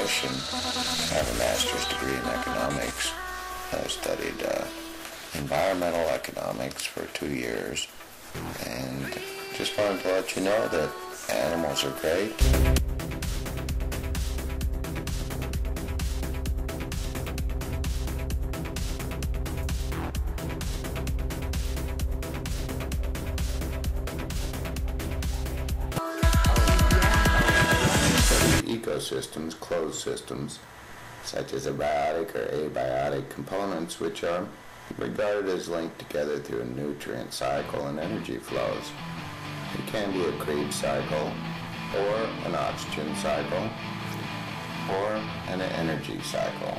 profession. I have a master's degree in economics. I studied environmental economics for 2 years, and just wanted to let you know that animals are great. Ecosystems, closed systems, such as abiotic or abiotic components, which are regarded as linked together through a nutrient cycle and energy flows. It can be a Krebs cycle, or an oxygen cycle, or an energy cycle,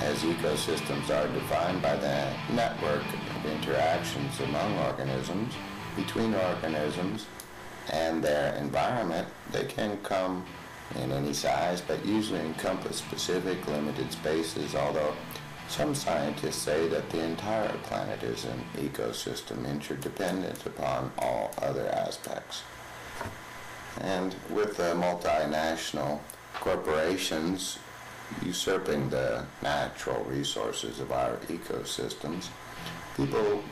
as ecosystems are defined by the network of interactions among organisms, between organisms, and their environment. They can come in any size, but usually encompass specific limited spaces, although some scientists say that the entire planet is an ecosystem interdependent upon all other aspects. And with the multinational corporations usurping the natural resources of our ecosystems, people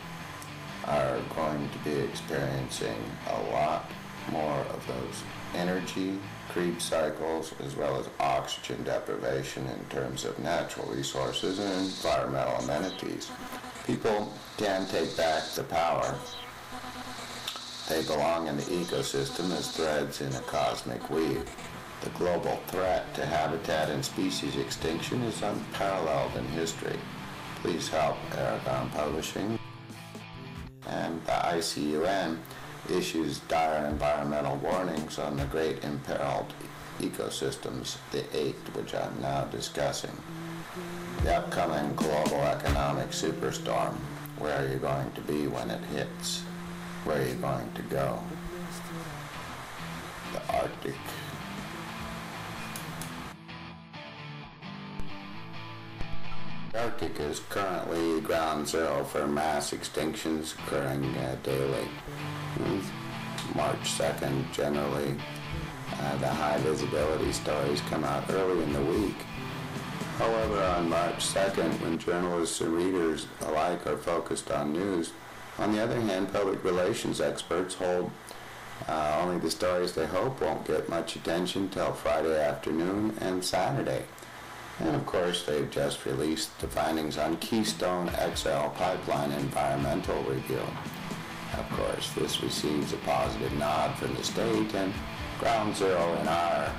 are going to be experiencing a lot more of those energy creep cycles, as well as oxygen deprivation in terms of natural resources and environmental amenities. People can take back the power. They belong in the ecosystem as threads in a cosmic weave. The global threat to habitat and species extinction is unparalleled in history. Please help Arragon Publishing. And the ICUN issues dire environmental warnings on the great imperiled ecosystems, the 8, which I'm now discussing. The upcoming global economic superstorm. Where are you going to be when it hits? Where are you going to go? The Arctic. The Arctic is currently ground zero for mass extinctions occurring daily. March 2nd, generally, the high visibility stories come out early in the week. However, on March 2nd, when journalists and readers alike are focused on news, on the other hand, public relations experts hold only the stories they hope won't get much attention till Friday afternoon and Saturday. And of course, they've just released the findings on Keystone XL pipeline environmental review. Of course, this receives a positive nod from the state, and ground zero in our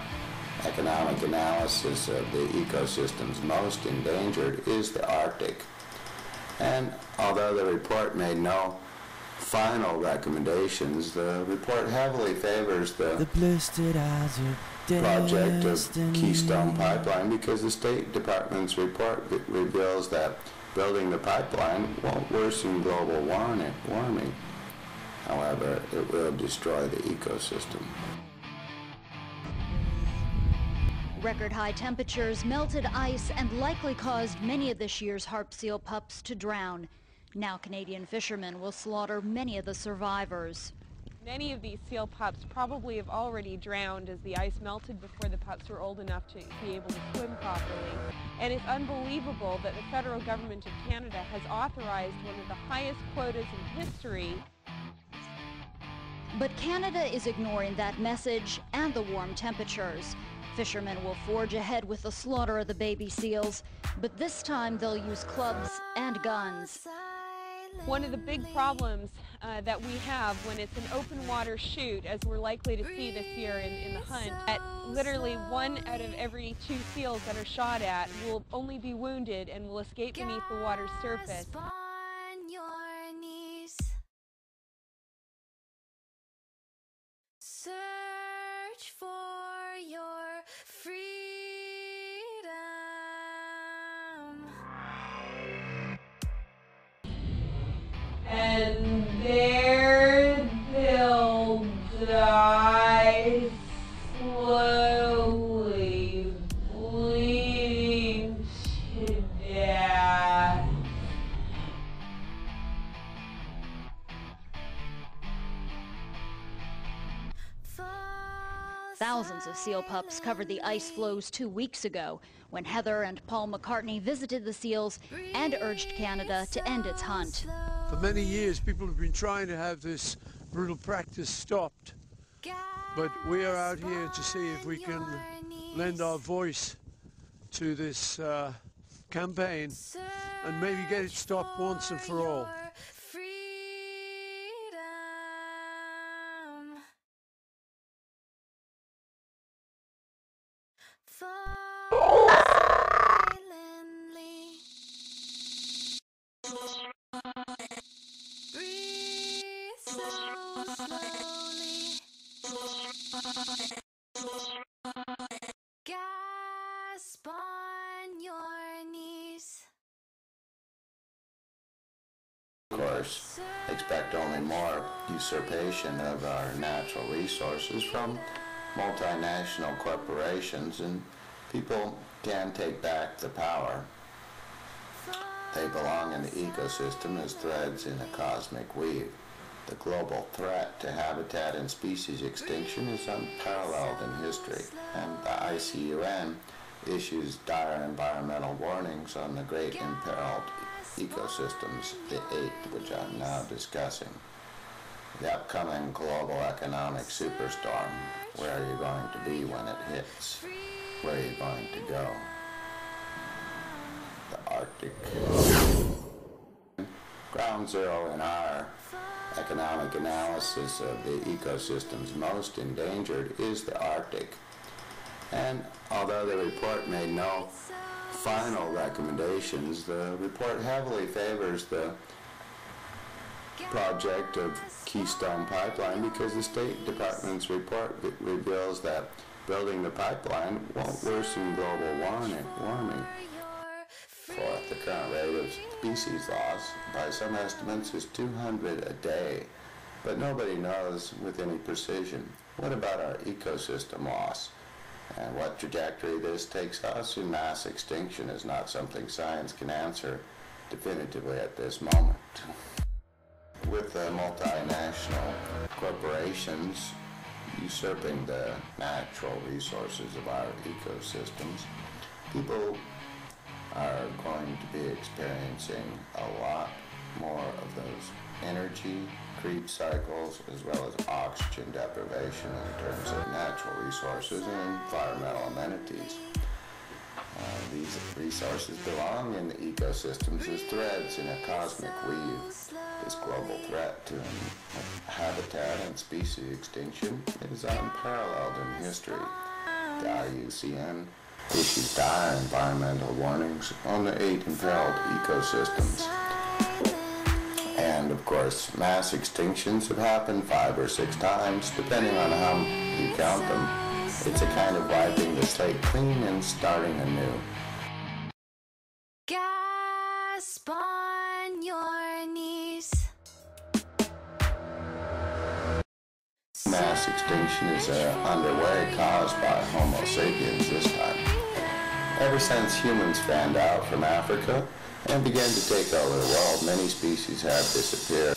economic analysis of the ecosystems most endangered is the Arctic. And although the report made no final recommendations, the report heavily favors the project of Keystone Pipeline, because the State Department's report reveals that building the pipeline won't worsen global warming. However, it will destroy the ecosystem. Record high temperatures, melted ice, and likely caused many of this year's harp seal pups to drown. Now Canadian fishermen will slaughter many of the survivors. Many of these seal pups probably have already drowned as the ice melted before the pups were old enough to be able to swim properly. And it's unbelievable that the federal government of Canada has authorized one of the highest quotas in history. But Canada is ignoring that message and the warm temperatures. Fishermen will forge ahead with the slaughter of the baby seals, but this time they'll use clubs and guns. One of the big problems that we have when it's an open water shoot, as we're likely to see this year in the hunt, that literally 1 out of every 2 seals that are shot at will only be wounded and will escape beneath the water's surface. Search for your freedom. And there they'll die slowly, bleeding to death. Thousands of seal pups covered the ice floes 2 weeks ago when Heather and Paul McCartney visited the seals and urged Canada to end its hunt. For many years, people have been trying to have this brutal practice stopped. But we are out here to see if we can lend our voice to this campaign and maybe get it stopped once and for all. Gasp on your knees. Of course, expect only more usurpation of our natural resources from multinational corporations, and people can take back the power. They belong in the ecosystem as threads in a cosmic weave. The global threat to habitat and species extinction is unparalleled in history, and the ICUN issues dire environmental warnings on the great imperiled ecosystems, the 8th, which I'm now discussing. The upcoming global economic superstorm. Where are you going to be when it hits? Where are you going to go? The Arctic. Ground zero in our economic analysis of the ecosystems most endangered is the Arctic. And although the report made no final recommendations, the report heavily favors the project of Keystone Pipeline because the State Department's report reveals that building the pipeline won't worsen global warming. Fourth, the current rate of species loss, by some estimates, is 200 a day. But nobody knows with any precision. What about our ecosystem loss? And what trajectory this takes us in mass extinction is not something science can answer definitively at this moment. With the multinational corporations usurping the natural resources of our ecosystems, people are going to be experiencing a lot more of those energy creep cycles as well as oxygen deprivation in terms of natural resources and environmental amenities. These resources belong in the ecosystems as threads in a cosmic weave. This global threat to habitat and species extinction is unparalleled in history. The IUCN issues dire environmental warnings on the 8 imperiled ecosystems. And of course, mass extinctions have happened 5 or 6 times, depending on how you count them. It's a kind of wiping the slate clean and starting anew. Gasp on your knees. Mass extinction is underway, caused by Homo sapiens this time. Ever since humans fanned out from Africa and began to take over the world, many species have disappeared.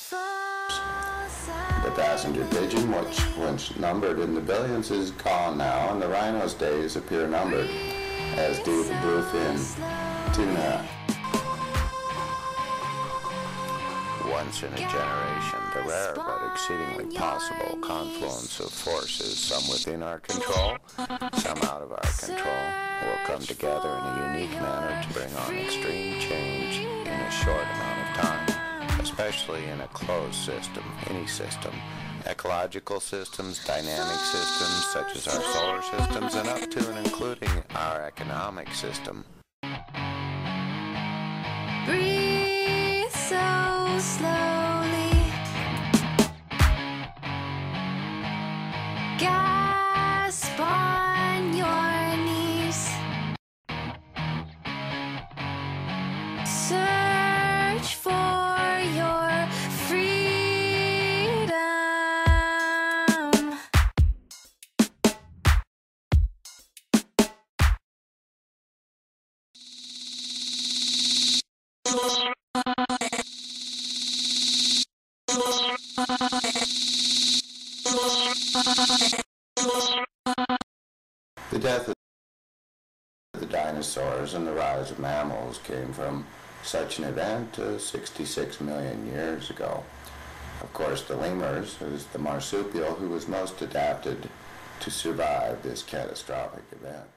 The passenger pigeon, which once numbered in the billions, is gone now, and the rhino's days appear numbered, as do the bluefin tuna. Once in a generation, the rare but exceedingly possible confluence of forces, some within our control, some out of our control, will come together in a unique manner to bring on extreme change in a short amount of time, especially in a closed system, any system, ecological systems, dynamic systems such as our solar systems, and up to and including our economic system. Breathe so slowly. Gasp on your knees. Search for your freedom. death of the dinosaurs and the rise of mammals came from such an event 66 million years ago. Of course, the lemurs is the marsupial who was most adapted to survive this catastrophic event.